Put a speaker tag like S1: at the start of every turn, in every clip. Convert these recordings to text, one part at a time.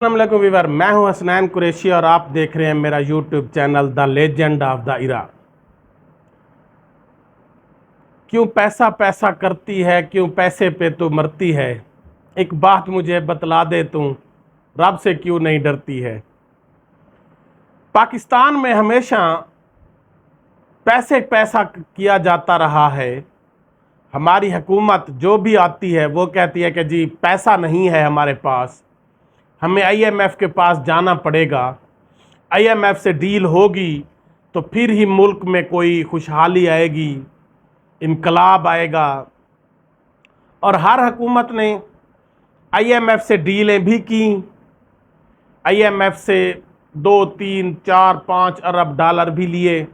S1: अस्सलाम वीवर, मैं हूं हसनैन कुरैशी और आप देख रहे हैं मेरा YouTube channel the legend of the era. क्यों पैसा पैसा करती है, क्यों पैसे पे तू मरती है। एक बात मुझे बतला दे, तू रब से क्यों नहीं डरती है। पाकिस्तान में हमेशा पैसे पैसा किया जाता रहा है। हमारी हुकूमत जो भी आती है वो कहती है कि जी पैसा नहीं है हमारे पास, हमें आईएमएफ के पास जाना पड़ेगा, आईएमएफ से डील होगी तो फिर ही मुल्क में कोई खुशहाली आएगी, इनकलाब आएगा। और हर हुकूमत ने आईएमएफ से डीलें भी की, आईएमएफ से 2, 3, 4, 5 अरब डॉलर भी लिए,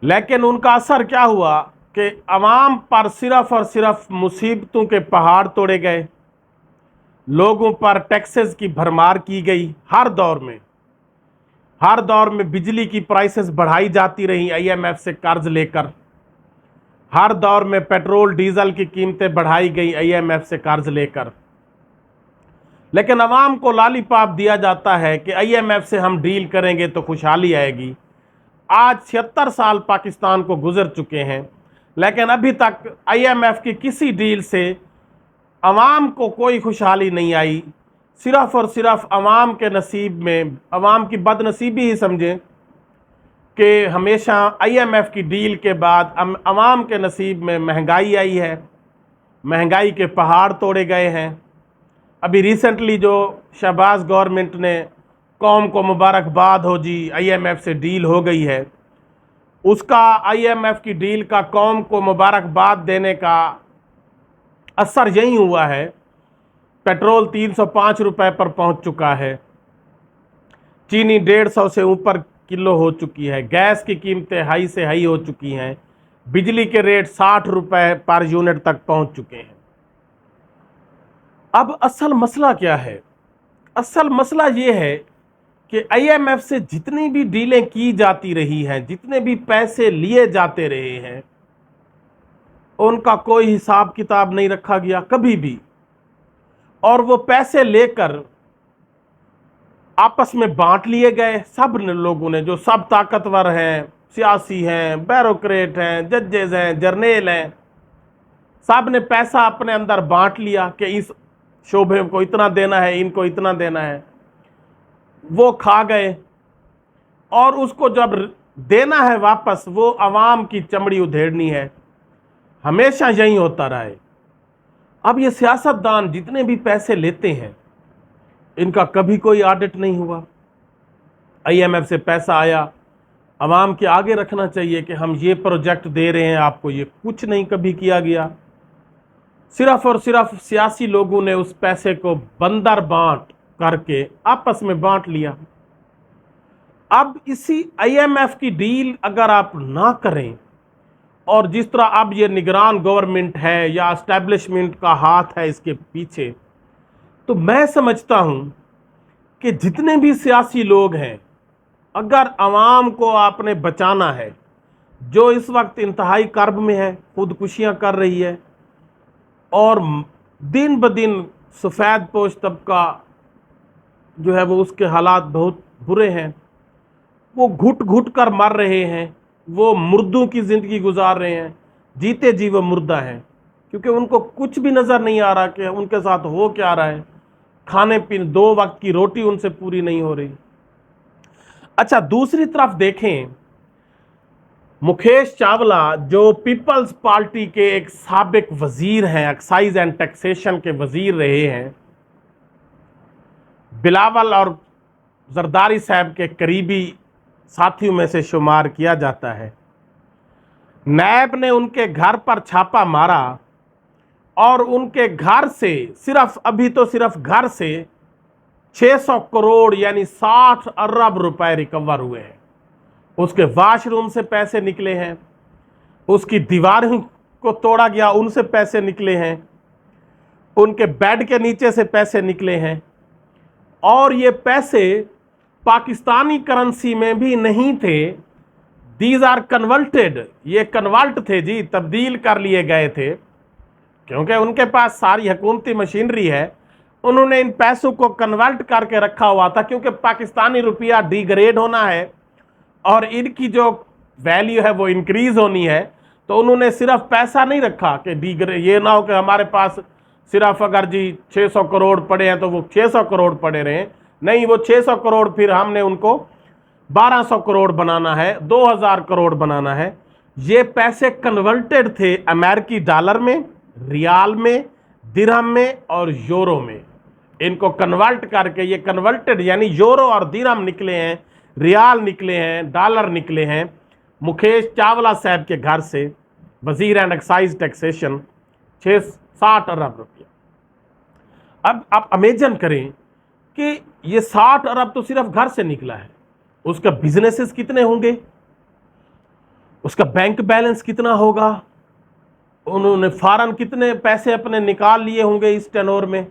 S1: लेकिन उनका असर क्या हुआ कि अवाम पर सिर्फ और सिर्फ मुसीबतों के पहाड़ तोड़े गए, लोगों पर टैक्सेस की भरमार की गई। हर दौर में बिजली की प्राइसेस बढ़ाई जाती रही आईएमएफ से कर्ज लेकर। हर दौर में पेट्रोल डीजल की कीमतें बढ़ाई गई आईएमएफ से कर्ज लेकर। लेकिन अवाम को लॉलीपॉप दिया जाता है कि आईएमएफ से हम डील करेंगे तो खुशहाली आएगी। आज 76 साल पाकिस्तान को गुजर चुके हैं, लेकिन अभी तक आईएमएफ की किसी डील से अवाम को कोई खुशहाली नहीं आई। सिर्फ और सिर्फ अवाम के नसीब में, अवाम की बदनसीबी ही समझें कि हमेशा आईएमएफ की डील के बाद अवाम के नसीब में महंगाई आई है, महंगाई के पहाड़ तोड़े गए हैं। अभी रिसेंटली जो शहबाज गवर्नमेंट ने कौम को मुबारकबाद हो जी आईएमएफ से डील हो गई है, उसका आईएमएफ की डील का कौम को मुबारकबाद देने का असर यही हुआ है। पेट्रोल 305 रुपए पर पहुंच चुका है, चीनी 150 से ऊपर किलो हो चुकी है, गैस की कीमतें हाई से हाई हो चुकी हैं, बिजली के रेट 60 रुपए पर यूनिट तक पहुंच चुके हैं। अब असल मसला क्या है? असल मसला ये है कि आईएमएफ से जितनी भी डीलें की जाती रही हैं, जितने भी पैसे लिए जाते रहे हैं, उनका कोई हिसाब किताब नहीं रखा गया कभी भी। और वो पैसे लेकर आपस में बांट लिए गए। सब लोगों ने, जो सब ताकतवर हैं, सियासी हैं, ब्यूरोक्रेट हैं, जजेस हैं, जर्नेल हैं, सब ने पैसा अपने अंदर बांट लिया कि इस शोबे को इतना देना है, इनको इतना देना है। वो खा गए और उसको जब देना है वापस, वो अवाम की चमड़ी उधेड़नी है। हमेशा यही होता रहा है। अब ये सियासतदान जितने भी पैसे लेते हैं, इनका कभी कोई ऑडिट नहीं हुआ। आईएमएफ से पैसा आया, अवाम के आगे रखना चाहिए कि हम ये प्रोजेक्ट दे रहे हैं आपको, ये कुछ नहीं कभी किया गया। सिर्फ और सिर्फ सियासी लोगों ने उस पैसे को बंदर बांट करके आपस में बांट लिया। अब इसी आईएमएफ की डील अगर आप ना करें, और जिस तरह अब ये निगरान गवर्नमेंट है या एस्टैब्लिशमेंट का हाथ है इसके पीछे, तो मैं समझता हूं कि जितने भी सियासी लोग हैं, अगर अवाम को आपने बचाना है, जो इस वक्त इंतहाई कर्ब में है, खुदकुशियां कर रही है, और दिन ब दिन सफ़ेद पोश तबका जो है वो उसके हालात बहुत बुरे हैं, वो घुट घुट कर मर रहे हैं, वो मुर्दों की ज़िंदगी गुजार रहे हैं, जीते जी वो मुर्दा हैं, क्योंकि उनको कुछ भी नज़र नहीं आ रहा कि उनके साथ हो क्या रहा है। खाने पीने 2 वक्त की रोटी उनसे पूरी नहीं हो रही। अच्छा, दूसरी तरफ देखें, मुकेश चावला जो पीपल्स पार्टी के एक साबिक वजीर हैं, एक्साइज एंड टैक्सेशन के वजीर रहे हैं, बिलावल और जरदारी साहब के करीबी साथियों में से शुमार किया जाता है। नैब ने उनके घर पर छापा मारा और उनके घर से अभी तो सिर्फ घर से 600 करोड़ यानी 60 अरब रुपए रिकवर हुए हैं। उसके वॉशरूम से पैसे निकले हैं, उसकी दीवारों को तोड़ा गया, उनसे पैसे निकले हैं, उनके बेड के नीचे से पैसे निकले हैं। और ये पैसे पाकिस्तानी करेंसी में भी नहीं थे, दीज आर कन्वर्टेड, ये कन्वर्ट थे जी, तब्दील कर लिए गए थे, क्योंकि उनके पास सारी हुकूमती मशीनरी है। उन्होंने इन पैसों को कन्वर्ट करके रखा हुआ था, क्योंकि पाकिस्तानी रुपया डिग्रेड होना है और इनकी जो वैल्यू है वो इंक्रीज होनी है। तो उन्होंने सिर्फ पैसा नहीं रखा कि डिग्रेड, ये ना हो कि हमारे पास सिर्फ अगर जी 600 करोड़ पड़े हैं तो वो 600 करोड़ पड़े रहे। नहीं, वो 600 करोड़ फिर हमने उनको 1200 करोड़ बनाना है, 2000 करोड़ बनाना है। ये पैसे कन्वर्टेड थे अमेरिकी डॉलर में, रियाल में, दिरहम में और यूरो में। इनको कन्वर्ट करके ये कन्वर्टेड यानी यूरो और दिरहम निकले हैं, रियाल निकले हैं, डॉलर निकले हैं मुकेश चावला साहब के घर से, वजीर एंड एक्साइज टैक्सेशन, 60 अरब रुपया। अब आप इमेजिन करें कि ये 60 अरब तो सिर्फ घर से निकला है, उसका बिजनेसेस कितने होंगे, उसका बैंक बैलेंस कितना होगा, उन्होंने फॉरेन कितने पैसे अपने निकाल लिए होंगे इस टेनोर में।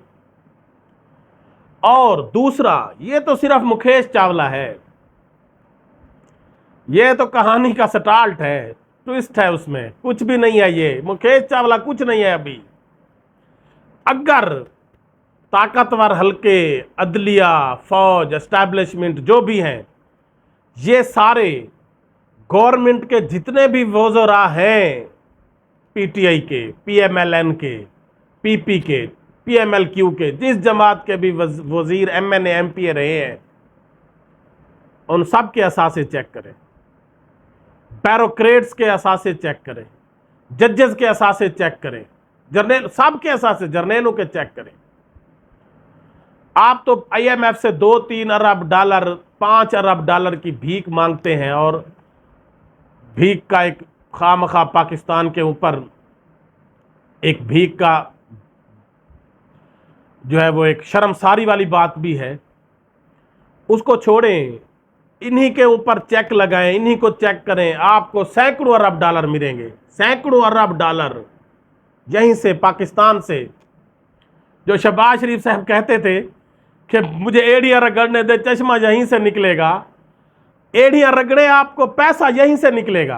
S1: और दूसरा, ये तो सिर्फ मुकेश चावला है, ये तो कहानी का स्टार्ट है, ट्विस्ट है, उसमें कुछ भी नहीं है। ये मुकेश चावला कुछ नहीं है अभी। अगर ताकतवर हल्के, अदलिया, फौज, एस्टैब्लिशमेंट जो भी हैं, ये सारे गवर्नमेंट के जितने भी वज़रा हैं, पीटीआई के, पीएमएलएन के, पीपी के, पीएमएलक्यू के, जिस जमात के भी वजीर एमएनए एमपीए रहे हैं, उन सब के असासे चेक करें, बैरोक्रेट्स के असासे चेक करें, जजेस के असासे चेक करें, जर्नल सब के असासे, जर्नलों के चेक करें। आप तो आईएमएफ से 2-3 अरब डॉलर, 5 अरब डॉलर की भीख मांगते हैं और भीख का एक खामखा पाकिस्तान के ऊपर एक भीख का जो है वो एक शर्मसारी वाली बात भी है। उसको छोड़ें, इन्हीं के ऊपर चेक लगाएं, इन्हीं को चेक करें, आपको सैकड़ों अरब डॉलर मिलेंगे, सैकड़ों अरब डॉलर यहीं से, पाकिस्तान से। जो शहबाज शरीफ साहब कहते थे कि मुझे एड़ियाँ रगड़ने दे, चश्मा यहीं से निकलेगा, एड़ियाँ रगड़े, आपको पैसा यहीं से निकलेगा,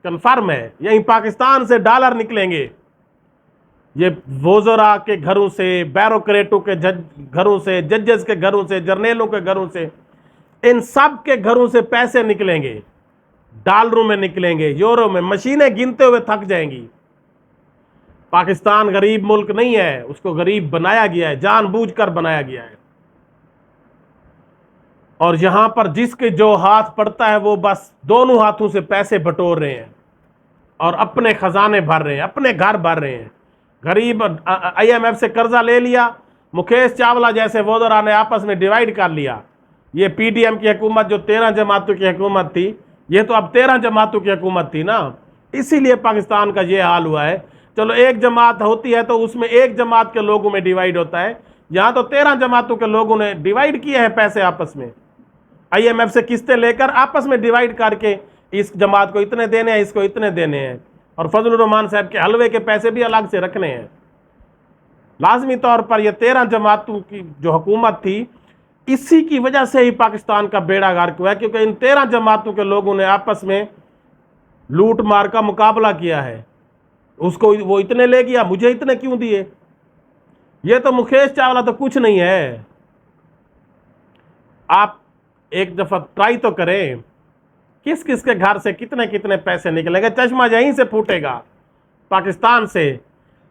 S1: कन्फर्म है, यहीं पाकिस्तान से डॉलर निकलेंगे। ये वज़रा के घरों से, बैरोक्रेटों के घरों से, जजेस के घरों से, जर्नलों के घरों से, इन सब के घरों से पैसे निकलेंगे, डॉलरों में निकलेंगे, यूरो में। मशीनें गिनते हुए थक जाएंगी। पाकिस्तान गरीब मुल्क नहीं है, उसको गरीब बनाया गया है, जानबूझकर बनाया गया है। और यहां पर जिसके जो हाथ पड़ता है वो बस दोनों हाथों से पैसे बटोर रहे हैं और अपने खजाने भर रहे हैं, अपने घर भर रहे हैं। गरीब आईएमएफ से कर्जा ले लिया, मुकेश चावला जैसे वज़रा ने आपस में डिवाइड कर लिया। ये पीडीएम की हुकूमत जो 13 जमातों की हुकूमत थी, ये तो अब 13 जमातों की हुकूमत थी ना, इसीलिए पाकिस्तान का ये हाल हुआ है। चलो एक जमात होती है तो उसमें एक जमात के लोगों में डिवाइड होता है, यहाँ तो 13 जमातों के लोगों ने डिवाइड किए हैं पैसे आपस में, आईएमएफ से किस्तें लेकर आपस में डिवाइड करके इस जमात को इतने देने हैं, इसको इतने देने हैं, और फजलुर रहमान साहब के हलवे के पैसे भी अलग से रखने हैं। लाजमी तौर पर यह 13 जमातों की जो हुकूमत थी, इसी की वजह से ही पाकिस्तान का बेड़ा गर्क हुआ है, क्योंकि इन 13 जमातों के लोगों ने आपस में लूट मार का मुकाबला किया है। उसको वो इतने ले गया, मुझे इतने क्यों दिए। ये तो मुकेश चावला तो कुछ नहीं है। आप एक दफा ट्राई तो करें, किस किस के घर से कितने कितने पैसे निकलेंगे, चश्मा यहीं से फूटेगा पाकिस्तान से।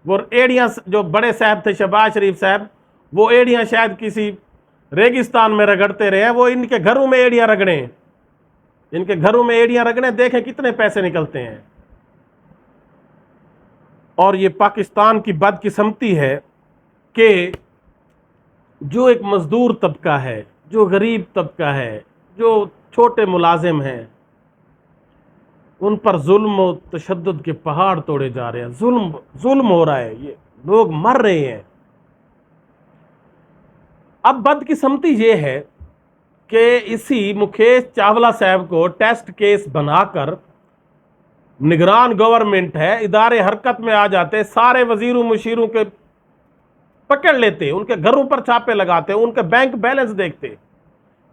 S1: वो एड़ियाँ जो बड़े साहब थे शहबाज शरीफ साहब, वो एड़ियाँ शायद किसी रेगिस्तान में रगड़ते रहे हैं, वो इनके घरों में एड़ियाँ रगड़ें, इनके घरों में एड़ियाँ रगड़ें, देखें कितने पैसे निकलते हैं। और ये पाकिस्तान की बदकिस्मती है कि जो एक मजदूर तबका है, जो गरीब तबका है, जो छोटे मुलाजिम हैं, उन पर जुल्म और तशद्दुद के पहाड़ तोड़े जा रहे हैं। जुल्म हो रहा है, ये लोग मर रहे हैं। अब बदकिस्मती ये है कि इसी मुकेश चावला साहब को टेस्ट केस बनाकर निगरान गवर्नमेंट है, इदारे हरकत में आ जाते, सारे वजीरों मुशीरों के पकड़ लेते, उनके घरों पर छापे लगाते, उनके बैंक बैलेंस देखते।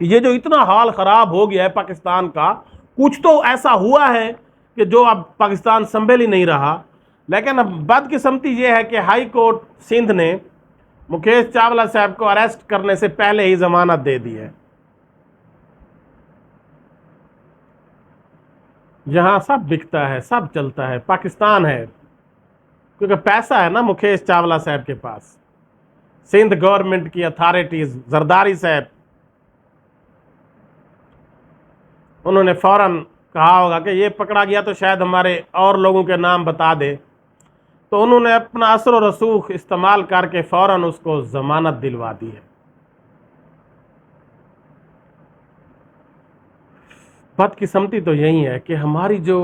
S1: ये जो इतना हाल ख़राब हो गया है पाकिस्तान का, कुछ तो ऐसा हुआ है कि जो अब पाकिस्तान संभल ही नहीं रहा। लेकिन अब बदकिस्मती ये है कि हाई कोर्ट सिंध ने मुकेश चावला साहब को अरेस्ट करने से पहले ही जमानत दे दी है। यहां सब बिकता है, सब चलता है, पाकिस्तान है, क्योंकि पैसा है ना मुकेश चावला साहब के पास। सिंध गवर्नमेंट की अथॉरिटीज, जरदारी साहब, उन्होंने फौरन कहा होगा कि ये पकड़ा गया तो शायद हमारे और लोगों के नाम बता दे, तो उन्होंने अपना असर और रसूख इस्तेमाल करके फौरन उसको जमानत दिलवा दी है। बदकिस्मती तो यही है कि हमारी जो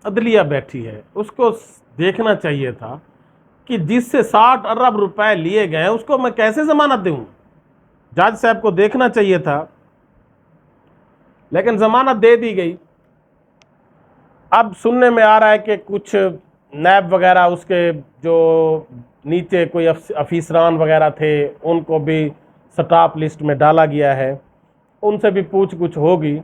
S1: अदलिया बैठी है उसको देखना चाहिए था कि जिससे 60 अरब रुपए लिए गए उसको मैं कैसे जमानत दूं। जज साहब को देखना चाहिए था, लेकिन जमानत दे दी गई। अब सुनने में आ रहा है कि कुछ नैब वगैरह, उसके जो नीचे कोई अफीसरान वगैरह थे, उनको भी स्टाफ लिस्ट में डाला गया है, उनसे भी पूछ कुछ होगी।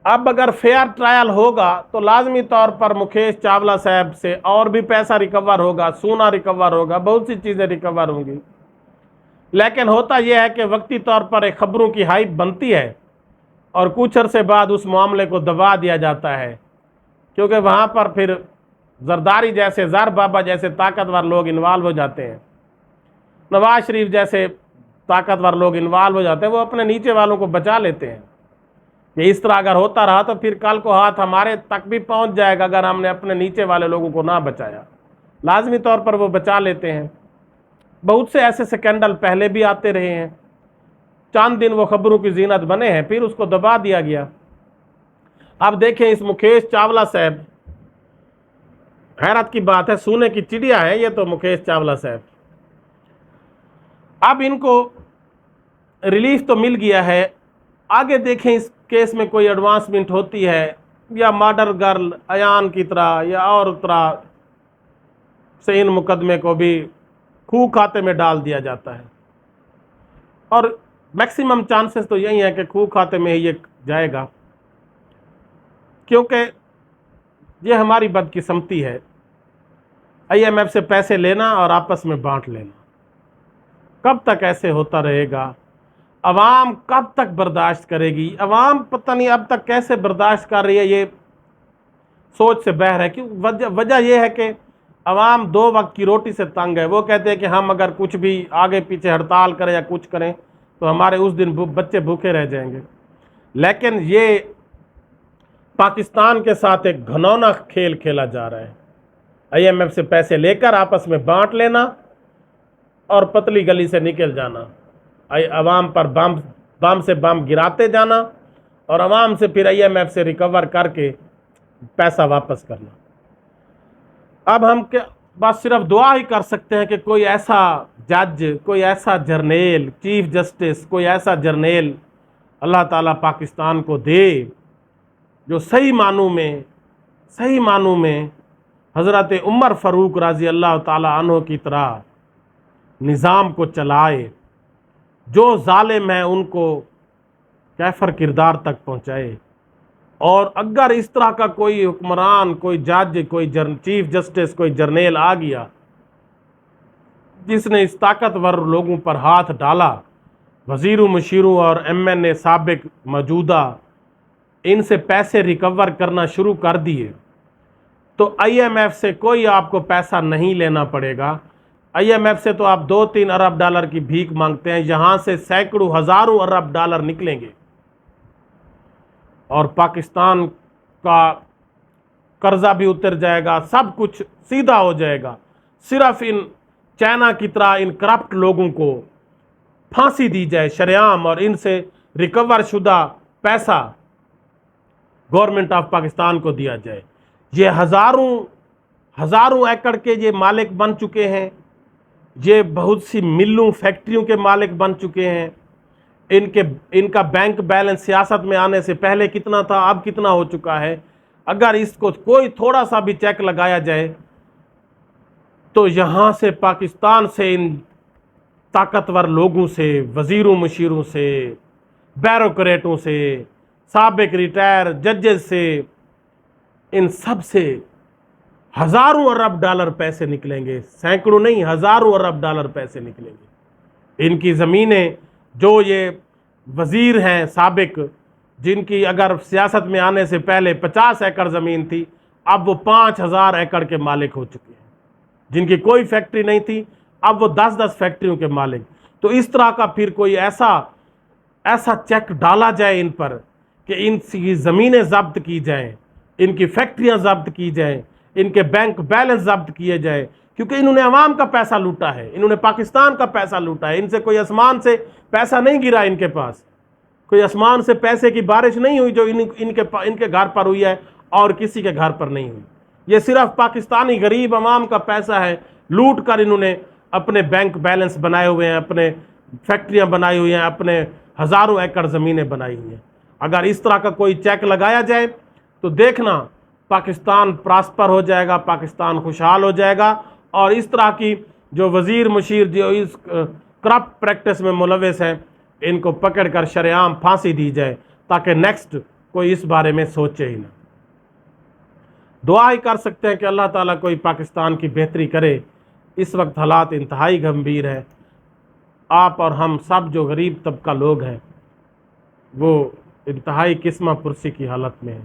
S1: अब अगर फेयर ट्रायल होगा तो लाजमी तौर पर मुकेश चावला साहब से और भी पैसा रिकवर होगा, सोना रिकवर होगा, बहुत सी चीज़ें रिकवर होंगी। लेकिन होता यह है कि वक्ती तौर पर एक खबरों की हाइप बनती है और कुछ अरसे बाद उस मामले को दबा दिया जाता है, क्योंकि वहाँ पर फिर जरदारी जैसे, ज़र बाबा जैसे ताकतवर लोग इन्वॉल्व हो जाते हैं, नवाज शरीफ जैसे ताकतवर लोग इन्वॉल्व हो जाते हैं, वो अपने नीचे वालों को बचा लेते हैं। ये इस तरह अगर होता रहा तो फिर कल को हाथ हमारे तक भी पहुंच जाएगा अगर हमने अपने नीचे वाले लोगों को ना बचाया। लाजमी तौर पर वो बचा लेते हैं। बहुत से ऐसे स्कैंडल पहले भी आते रहे हैं, चंद दिन वो खबरों की जीनत बने हैं, फिर उसको दबा दिया गया। अब देखें इस मुकेश चावला साहब, हैरत की बात है, सोने की चिड़िया है ये तो मुकेश चावला साहब। अब इनको रिलीफ तो मिल गया है, आगे देखें इस केस में कोई एडवांसमेंट होती है या मर्डर गर्ल अयान की तरह या और तरह से इन मुकदमे को भी खूह खाते में डाल दिया जाता है। और मैक्सिमम चांसेस तो यही है कि खूह खाते में ही ये जाएगा, क्योंकि ये हमारी बदकिस्मती है। IMF से पैसे लेना और आपस में बांट लेना, कब तक ऐसे होता रहेगा? अवाम कब तक बर्दाश्त करेगी? अवाम पता नहीं अब तक कैसे बर्दाश्त कर रही है, ये सोच से बाहर है। क्यों? वजह यह है कि अवाम 2 वक्त की रोटी से तंग है। वो कहते हैं कि हम अगर कुछ भी आगे पीछे हड़ताल करें या कुछ करें तो हमारे उस दिन बच्चे भूखे रह जाएंगे। लेकिन ये पाकिस्तान के साथ एक घिनौना खेल खेला जा रहा है। IMF से पैसे लेकर आपस में बांट लेना और पतली गली से निकल जाना, अवाम पर बम से बम गिराते जाना और अवाम से फिर IMF से रिकवर करके पैसा वापस करना। अब हम क्या बस सिर्फ दुआ ही कर सकते हैं कि कोई ऐसा जज, कोई ऐसा जर्नेल, चीफ जस्टिस, कोई ऐसा जर्नेल अल्लाह ताला पाकिस्तान को दे जो सही मानों में हज़रत उमर फ़ारूक रज़ी अल्लाह ताला अन्हु की तरह निज़ाम को चलाए, जो जालिम है उनको कैफर किरदार तक पहुँचाए। और अगर इस तरह का कोई हुक्मरान, कोई जज, कोई चीफ जस्टिस, कोई जर्नेल आ गया जिसने इस ताकतवर लोगों पर हाथ डाला, वज़ीरों, मुशीरों और MNA साबिक मौजूदा, इनसे पैसे रिकवर करना शुरू कर दिए, तो IMF से कोई आपको पैसा नहीं लेना पड़ेगा। IMF से तो आप 2-3 अरब डॉलर की भीख मांगते हैं, यहाँ से सैकड़ों हज़ारों अरब डॉलर निकलेंगे और पाकिस्तान का कर्जा भी उतर जाएगा, सब कुछ सीधा हो जाएगा। सिर्फ इन चाइना की तरह इन करप्ट लोगों को फांसी दी जाए शरेआम और इनसे रिकवर शुदा पैसा गवर्नमेंट ऑफ पाकिस्तान को दिया जाए। ये हज़ारों एकड़ के ये मालिक बन चुके हैं, ये बहुत सी मिलों, फैक्ट्रियों के मालिक बन चुके हैं। इनका बैंक बैलेंस सियासत में आने से पहले कितना था, अब कितना हो चुका है। अगर इसको कोई थोड़ा सा भी चेक लगाया जाए तो यहाँ से पाकिस्तान से इन ताकतवर लोगों से, वज़ीरों, मुशीरों से, बैरोक्रेटों से, साबिक रिटायर जजेस से, इन सब से हजारों अरब डॉलर पैसे निकलेंगे, सैकड़ों नहीं हजारों अरब डॉलर पैसे निकलेंगे। इनकी ज़मीनें, जो ये वजीर हैं साबिक, जिनकी अगर सियासत में आने से पहले 50 एकड़ ज़मीन थी, अब वो 5000 एकड़ के मालिक हो चुके हैं। जिनकी कोई फैक्ट्री नहीं थी, अब वो 10-10 फैक्ट्रियों के मालिक। तो इस तरह का फिर कोई ऐसा चेक डाला जाए इन पर कि इनकी ज़मीनें जब्त की जाएं, इनकी फैक्ट्रियां जब्त की जाएं, इनके बैंक बैलेंस जब्त किए जाए, क्योंकि इन्होंने अवाम का पैसा लूटा है, इन्होंने पाकिस्तान का पैसा लूटा है। इनसे कोई आसमान से पैसा नहीं गिरा, इनके पास कोई आसमान से पैसे की बारिश नहीं हुई जो इनके घर पर हुई है और किसी के घर पर नहीं हुई। ये सिर्फ पाकिस्तानी गरीब अवाम का पैसा है, लूट कर इन्होंने अपने बैंक बैलेंस बनाए हुए हैं, अपने फैक्ट्रियां बनाई हुई हैं, अपने हज़ारों एकड़ ज़मीनें बनाई हुई हैं। अगर इस तरह का कोई चेक लगाया जाए तो देखना पाकिस्तान प्रॉस्पर हो जाएगा, पाकिस्तान खुशहाल हो जाएगा। और इस तरह की जो वज़ीर मुशीर जो इस करप्ट प्रैक्टिस में मुलविस हैं, इनको पकड़ कर शरेआम फांसी दी जाए, ताकि नेक्स्ट कोई इस बारे में सोचे ही ना। दुआ ही कर सकते हैं कि अल्लाह ताला कोई पाकिस्तान की बेहतरी करे। इस वक्त हालात इंतहाई गंभीर है। आप और हम सब जो गरीब तबका लोग हैं वो इंतहाई किस्मा पुरसी की हालत में है।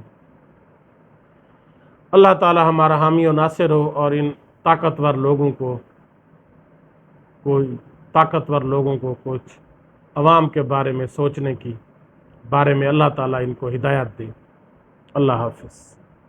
S1: अल्लाह ताला हमारा हामी और नासिर हो, और इन ताकतवर लोगों को कुछ अवाम के बारे में सोचने की बारे में अल्लाह ताला इनको हिदायत दे। अल्लाह हाफ़िज़।